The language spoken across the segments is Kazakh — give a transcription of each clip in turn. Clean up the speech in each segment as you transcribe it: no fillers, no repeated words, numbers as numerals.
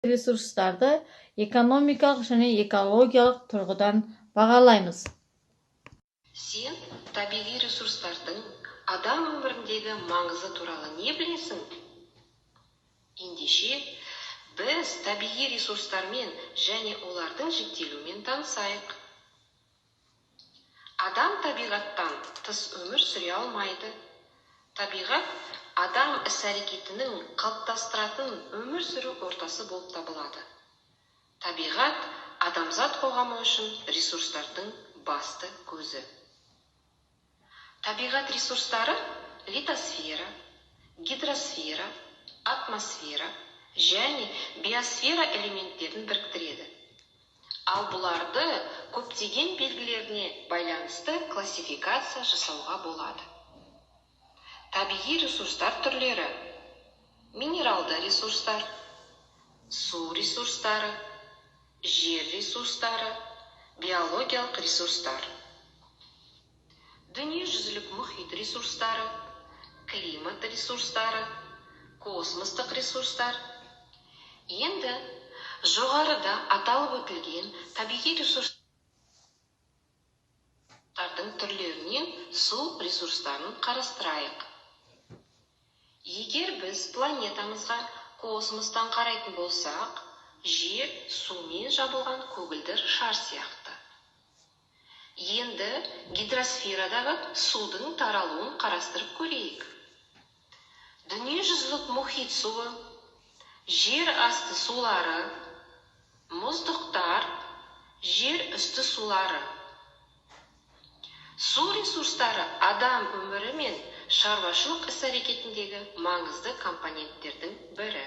ресурстарды экономикалық және экологиялық тұрғыдан бағалаймыз. Сен табиғи ресурстардың адам өміріндегі маңызы туралы не білесің? Ендеше, біз табиғи ресурстармен және олардың жіктелуімен танысайық. Адам табиғаттан тыс өмір сүре алмайды. Табиғат адам іс-әрекетінің қалыптастыратын өмір сүру ортасы болып табылады. Табиғат адамзат қоғамы үшін ресурстардың басты көзі. Табиғат ресурстары литосфера, гидросфера, атмосфера және биосфера элементтерін біріктіреді. Ал бұларды көптеген белгілеріне байланысты классификация жасауға болады. Табиғи ресурстар түрлері: минералды ресурстар, су ресурстары, жер ресурстары, биологиялық ресурстар. Дүниежүзілік мұхит ресурстары, климат ресурстары, космостық ресурстар. Енді жоғарыда аталып өтілген табиғи ресурстардың түрлерінен су ресурстарын қарастырайық. Егер біз планетамызға космостан қарайтын болсақ, жер сумен жабылған көгілдір шар сияқты. Енді гидросферадағы судың таралуын қарастырып көрейік. Дүниежүзілік мұхит суы, жер асты сулары, мұздықтар, жер үсті сулары. Су ресурстары адам өмірі мен шаруашылық іс-әрекетіндегі маңызды компоненттердің бірі.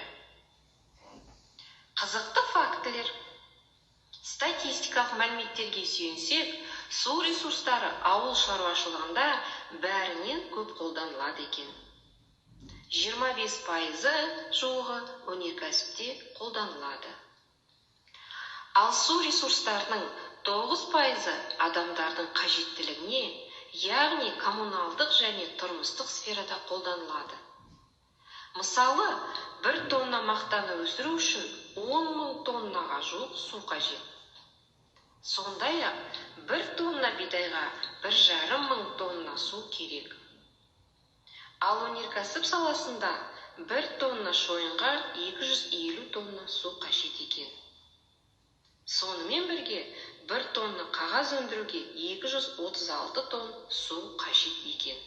Қызықты фактілер. Статистикалық мәліметтерге сүйенсек, су ресурстары ауыл шаруашылығында бәрінен көп қолданылады екен. 25% жуығы өнеркәсіпте қолданылады. Ал су ресурстарының 9% адамдардың қажеттілігіне, яғни коммуналдық және тұрмыстық сферада қолданылады. Мысалы, 1 тонна мақтаны өсіру үшін 10.000 тоннаға жуық су қажет. Сондай-ақ 1 тонна бидайға 1,5 тонна су керек. Ал өнеркәсіп саласында 1 тонна шойынға 250 тонна су қажет екен. Сонымен бірге 1 тонна қағаз өндіруге 236 тонн су қажет екен.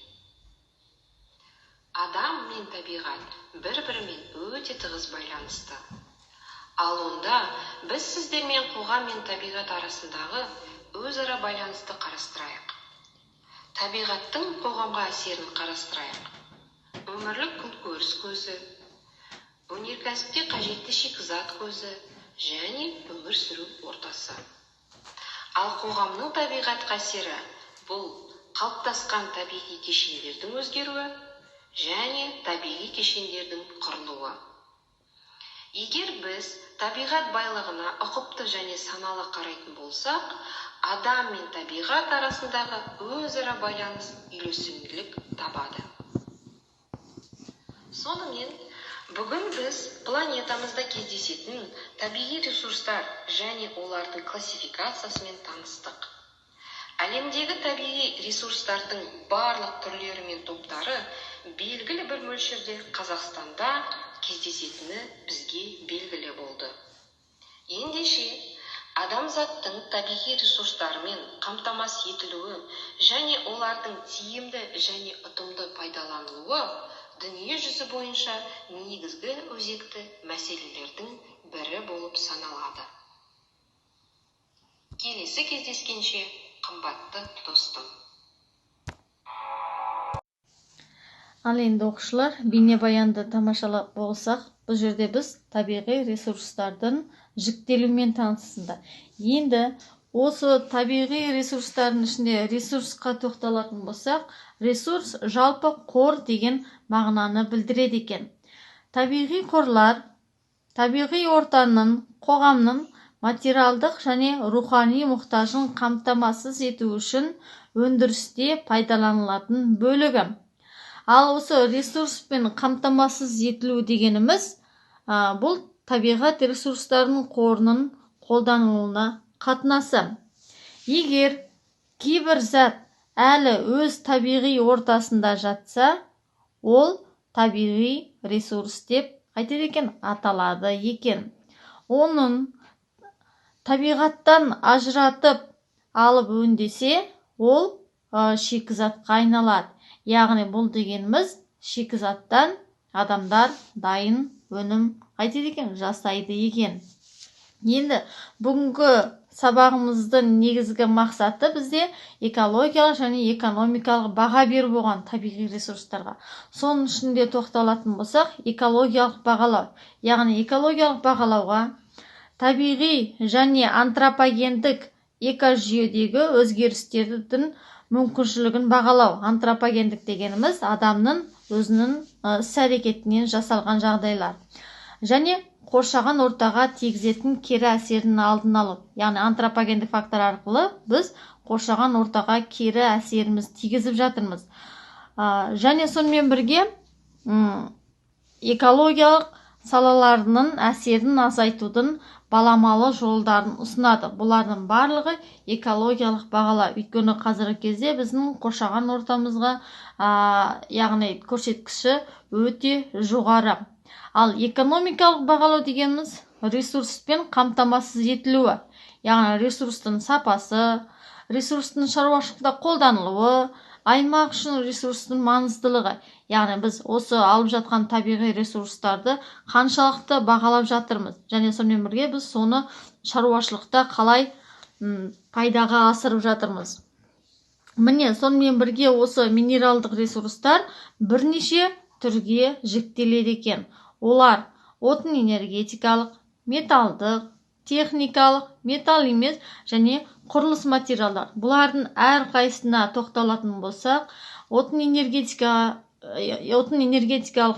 Адам мен табиғат бір-бірімен өте тығыз байланысты. Ал онда біз сіздермен қоғам мен табиғат арасындағы өзара байланысты қарастырайық. Табиғаттың қоғамға әсерін қарастырайық. Өмірлік күнкөріс көзі, өнеркәсіпте қажетті шикізат көзі және өмір сүру ортасы. Ал қоғамның табиғатқа әсері бұл қалыптасқан табиғи кешендердің өзгеруі және табиғи кешендердің құрылуы. Егер біз табиғат байлығына ұқыпты және саналы қарайтын болсақ, адам мен табиғат арасындағы өзара байланыс үйлесімділік табады. Сонымен, бүгін біз планетамызда кездесетін табиғи ресурстар және олардың классификациясымен таныстық. Әлемдегі табиғи ресурстардың барлық түрлері мен топтары белгілі бір мөлшерде Қазақстанда кездесетіні бізге белгілі болды. Ендеше, адамзаттың табиғи ресурстарымен қамтамасыз етілуі және олардың тиімді және ұтымды пайдаланылуы дүние жүзі бойынша негізгі өзекті мәселелердің бірі болып саналады. Келесі кездескенше, қымбатты достым. Ал енді оқушылар, бейнебаянды тамашалап болсақ, бұл жерде біз табиғи ресурстардың жіктелуімен танысында. Енді осы табиғи ресурстардың ішінде ресурсқа тоқталатын болсақ, ресурс жалпы қор деген мағынаны білдіреді екен. Табиғи қорлар табиғи ортаның, қоғамның материалдық және рухани мұқтажын қамтамасыз ету үшін өндірісте пайдаланылатын бөлігі. Ал осы ресурспен қамтамасыз етілу дегеніміз, бұл табиғат ресурстарының қорының қолданылуына қатынасы. Егер кейбір зат әлі өз табиғи ортасында жатса, ол табиғи ресурс деп аталады екен. Оның табиғаттан ажыратып алып өңдесе, ол шикізатқа айналады. Яғни бұл дегеніміз шикізаттан адамдар дайын өнім жасайды екен. Енді бүгінгі сабағымыздың негізгі мақсаты бізде экологиялық және экономикалық баға беру болған табиғи ресурстарға. Соның ішінде тоқталатын болсақ, экологиялық бағалау. Яғни экологиялық бағалауға табиғи және антропогендік экожүйедегі өзгерістердің мүмкіншілігін бағалау. Антропогендік дегеніміз адамның өзінің іс-әрекетінен жасалған жағдайлар. Және қоршаған ортаға тигізетін кері әсерінің алдын алу. Яғни антропогендік фактор арқылы біз қоршаған ортаға кері әсеріміз тигізіп жатырмыз. Және сонымен бірге экологиялық салаларының әсерін азайтудың баламалы жолдарын ұсынады. Бұлардың барлығы экологиялық бағалау. Өйткені қазіргі кезде біздің қоршаған ортамызға яғни көрсеткіші өте жоғары. Ал экономикалық бағалау дегеніміз ресурспен қамтамасыз етілуі. Яғни ресурстың сапасы, ресурстың шаруашылықта қолданылуы, аймақ үшін ресурстың маңыздылығы. Яғни біз осы алып жатқан табиғи ресурстарды қаншалықты бағалап жатырмыз. Және сонымен бірге біз соны шаруашылықта қалай пайдаға асырып жатырмыз. Міне, сонымен бірге осы минералдық ресурстар бірнеше түрге жіктеледі екен. Олар отын энергетикалық, металдық, техникалық, металл емес және құрылыс материалдар. Бұлардың әрқайсысына тоқталатын болсақ, отын энергетикалық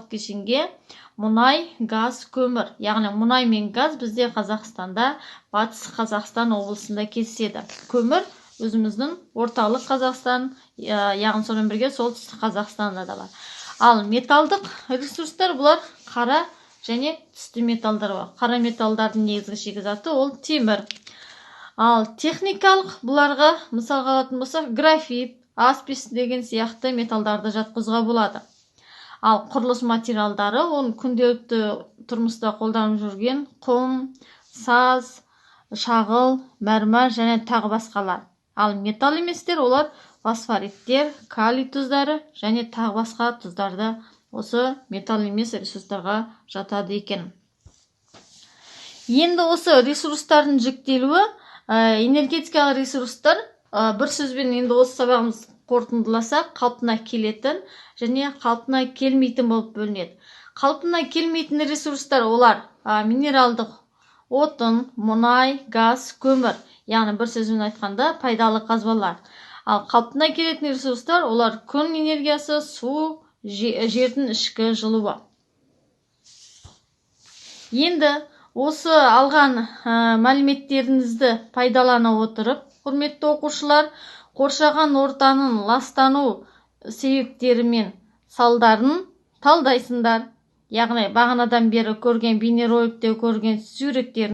кешенге мұнай, газ, көмір. Яғни мұнай мен газ бізде Қазақстанда, Батыс Қазақстан облысында кездеседі. Көмір өзіміздің орталық Қазақстан, яғни сонымен бірге солтүстік Қазақстанда да бар. Ал металдық ресурстар бұлар қара және түсті металдар бар. Қара металдардың негізгі шикізаты ол темір. Ал техникалық бұларға мысалға алатын болсақ, графит, аспис деген сияқты металдарды жатқызуға болады. Ал құрылыс материалдары оның күнделікті тұрмыста қолданып жүрген құм, саз, шағыл, мәрмәр және тағы басқалар. Ал металл еместер олар фосфориттер, калий тұздары және тағы басқа тұздарды осы металл емес ресурстарға жатады екен. Енді осы ресурстардың жіктелуі, энергетикалық ресурстар, бір сөзбен енді осы сабағымыз қорытындыласақ, қалпына келетін және қалпына келмейтін болып бөлінеді. Қалпына келмейтін ресурстар олар минералдық отын, мұнай, газ, көмір. Яғни бір сөзбен айтқанда пайдалы қазбалар. Ал қалпына келетін ресурстар олар күн энергиясы, су, жердің ішкі жылуы. Енді осы алған мәліметтеріңізді пайдалана отырып, құрметті оқушылар, қоршаған ортаның ластану себептері мен салдарын талдайсыңдар. Яғни бағанадан бері көрген бейнероликте көрген суреттерін